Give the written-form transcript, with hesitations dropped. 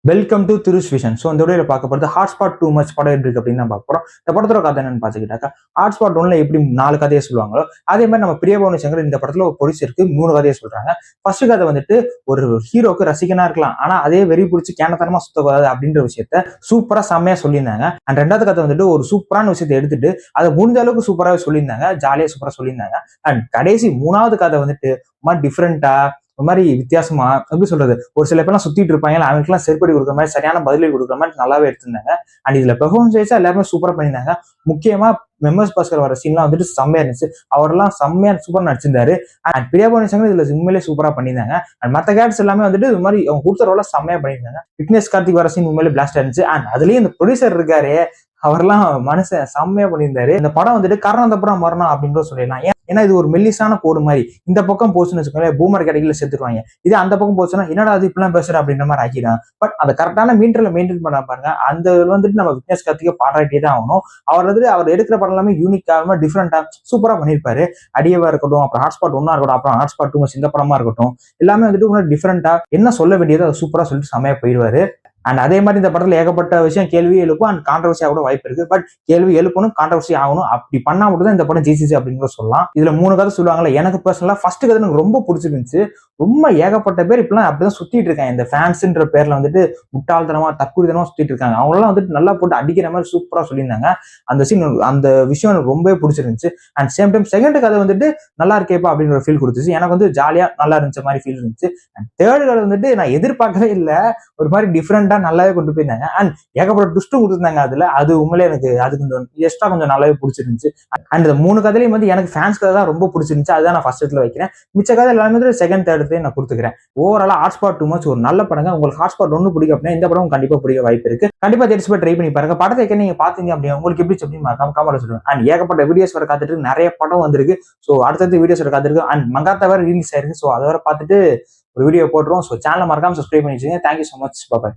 Welcome to Thirush vision. So இந்த வீடியோவில் பார்க்க போகிறது ஹாட்ஸ்பாட் டூ மச் படம் எப்படி இருக்கு அப்படின்னு தான் பார்க்க போகிறோம். இந்த படத்தோட கதை என்னன்னு பார்த்துக்கிட்டாக்கா, ஹாட்ஸ்பாட் ஒன்ல எப்படி 4 கதையை சொல்லுவாங்களோ அதே மாதிரி நம்ம பிரியபவனி சங்கர் இந்த படத்தில் ஒரு போலீஸ் இருக்கு 3 கதையை சொல்றாங்க. ஃபர்ஸ்ட் கதை வந்துட்டு ஒரு ஹீரோக்கு ரசிகனா இருக்கலாம், ஆனா அதே வெறி பிடிச்சி கேனத்தனமா சுத்தக்கூடாது அப்படின்ற விஷயத்த சூப்பரா செம்மையா சொல்லியிருந்தாங்க. அண்ட் ரெண்டாவது கதை வந்துட்டு ஒரு சூப்பரான விஷயத்தை எடுத்துட்டு அதை முடிஞ்ச அளவுக்கு சூப்பராகவே சொல்லியிருந்தாங்க, ஜாலியா சூப்பரா சொல்லியிருந்தாங்க. அண்ட் கடைசி 3வது கதை வந்துட்டு டிஃப்ரெண்டா ஒரு மாதிரி வித்தியாசமா எப்படி சொல்றது, ஒரு சில பேர்லாம் சுத்திட்டு இருப்பாங்க, அவங்களுக்குலாம் செருப்படி கொடுக்குற மாதிரி சரியான பதிலடி கொடுக்குற மாதிரி நல்லாவே எடுத்திருந்தாங்க. அண்ட் இதுல பெர்ஃபார்மன்ஸ் வைஸா எல்லாருமே சூப்பரா பண்ணியிருந்தாங்க. முக்கியமா எம்எஸ் பாஸ்கர் வர சீன்லாம் வந்துட்டு செம்மையா இருந்துச்சு. அவரெல்லாம் செம்மையா சூப்பர் நடிச்சிருந்தாரு. அண்ட் பிரியபவனி சங்கர் இதுல உண்மையிலே சூப்பரா பண்ணியிருந்தாங்க. அண்ட் மற்ற கேரக்டர்ஸ் எல்லாமே வந்துட்டு இது மாதிரி அவங்க கொடுத்த ரோல செம்மையா பண்ணியிருந்தாங்க. விக்னேஷ் கார்த்திக் வர சீன் உண்மையிலே பிளாஸ்டா இருந்துச்சு. அண்ட் அதுலயும் இந்த ப்ரொடியூசர் இருக்காரு, அவரெல்லாம் மனுஷன் செம்மையா பண்ணியிருந்தாரு. இந்த படம் வந்துட்டு கரணம் தப்புறம் மரணம் அப்படின்னு சொல்லலாம். ஏன்னா இது ஒரு மெல்லிசான கோடு மாதிரி, இந்த பக்கம் போச்சுன்னு வச்சுக்கோங்களேன் பூமர் கேட்டகிரில சேர்த்துருவாங்க, இதே அந்த பக்கம் போச்சுன்னா என்னடா அது இப்பெல்லாம் பேசுற அப்படின்ற மாதிரி ஆக்கிடும். பட் அந்த கரெக்டான மீட்டர்ல மெயின்டைன் பண்ண பாருங்க. அந்த வந்துட்டு நம்ம விக்னேஷ் கார்த்திகை பாராட்டியே தான் ஆகணும். அவர் எடுக்கிற படம் எல்லாமே யூனிக்காக டிஃப்ரெண்டா சூப்பரா பண்ணியிருப்பாரு. அடியவா இருக்கட்டும், அப்புறம் ஹாட்ஸ்பாட் ஒன்னா இருக்கட்டும், அப்புறம் ஹாட்ஸ்பாட் டூ மச் இந்த படமா இருக்கட்டும், எல்லாமே வந்துட்டு டிஃப்ரெண்டா என்ன சொல்ல வேண்டியது அதை சூப்பரா சொல்லிட்டு செமையா போயிடுவாரு. அண்ட் அதே மாதிரி இந்த படத்துல ஏகப்பட்ட விஷயம் கேள்வி எழுப்பும் அண்ட் கான்ட்ரவர்சியா கூட வாய்ப்பு இருக்கு. பட் கேள்வி எழுப்பணும், கான்ட்ரவர்சி ஆகணும், அப்படி பண்ணா மட்டும் தான் இந்த படம் ஜிசிசி அப்படின்னு சொல்லலாம். இதுல 3 கதை சொல்லுவாங்கல்ல, எனக்கு பர்சனலா ஃபர்ஸ்ட் கதை எனக்கு ரொம்ப பிடிச்சிருந்துச்சு. ரொம்ப ஏகப்பட்ட பேர் இப்பெல்லாம் அப்படிதான் சுத்திட்டு இருக்காங்க, இந்த ஃபேன்ஸ்ன்ற பேர்ல வந்துட்டு முட்டாள்தனமா தற்குறித்தனமா சுத்திட்டு இருக்காங்க. அவங்களாம் வந்துட்டு நல்லா போட்டு அடிக்கிற மாதிரி சூப்பரா சொல்லியிருந்தாங்க. அந்த சீன் அந்த விஷயம் எனக்கு ரொம்பவே பிடிச்சிருந்துச்சு. அண்ட் சேம் டைம் செகண்ட் கதை வந்துட்டு நல்லா இருக்கேப்பா அப்படின்னு ஒரு ஃபீல் கொடுத்துச்சு. எனக்கு வந்து ஜாலியா நல்லா இருந்துச்ச மாதிரி ஃபீல் இருந்துச்சு. அண்ட் தேர்ட் கதை வந்துட்டு நான் எதிர்பார்க்கவே இல்லை, ஒரு மாதிரி டிஃப்ரெண்டா நல்லாவே கொண்டு போயிருந்தாங்க. அண்ட் ஏகப்பட்ட ட்விஸ்டும் கொடுத்துருந்தாங்க அதுல. அது உண்மையிலே எனக்கு அது கொஞ்சம் எக்ஸ்ட்ரா கொஞ்சம் நல்லாவே பிடிச்சிருந்துச்சு. அண்ட் இந்த 3 கதையிலையும் வந்து எனக்கு ஃபேன்ஸ் கதை தான் ரொம்ப பிடிச்சிருந்துச்சு. அதுதான் நான் ஃபர்ஸ்ட் இடத்துல வைக்கிறேன். மிச்ச கதை எல்லாமே செகண்ட் தேர்ட் நான் கொடுத்துக்கிறேன். ஓவராலா ஹாட்ஸ்பாட் டூ மச் ஒரு நல்ல படங்க. உங்களுக்கு ஹாட்ஸ்பாட் ஒன்று பிடிக்கும் அப்படின்னா இந்த படம் கண்டிப்பா பிடிக்க வாய்ப்பு இருக்கு. கண்டிப்பா தேர்ட்ஸ் போய் ட்ரை பண்ணி பாருங்க. படத்தை நீங்க பாத்தீங்க அப்படின்னா உங்களுக்கு எப்படி அப்படின்னு மறக்காம கமெண்ட்ல சொல்லுங்க. அண்ட் ஏகப்பட்ட வீடியோஸ் வர காத்துட்டு நிறைய படம் வந்திருக்கு. ஸோ அடுத்தடுத்த வீடியோஸ் வர காத்திருக்கு. அண்ட் மங்காத்தா வேற ரிலீஸ் ஆயிருக்கு. ஸோ அதை வர பார்த்துட்டு ஒரு வீடியோ போட்டுருவோம். ஸோ சேனலை மறக்காம சப்ஸ்கிரைப் பண்ணி வச்சுங்க. Thank you so much. பாய்.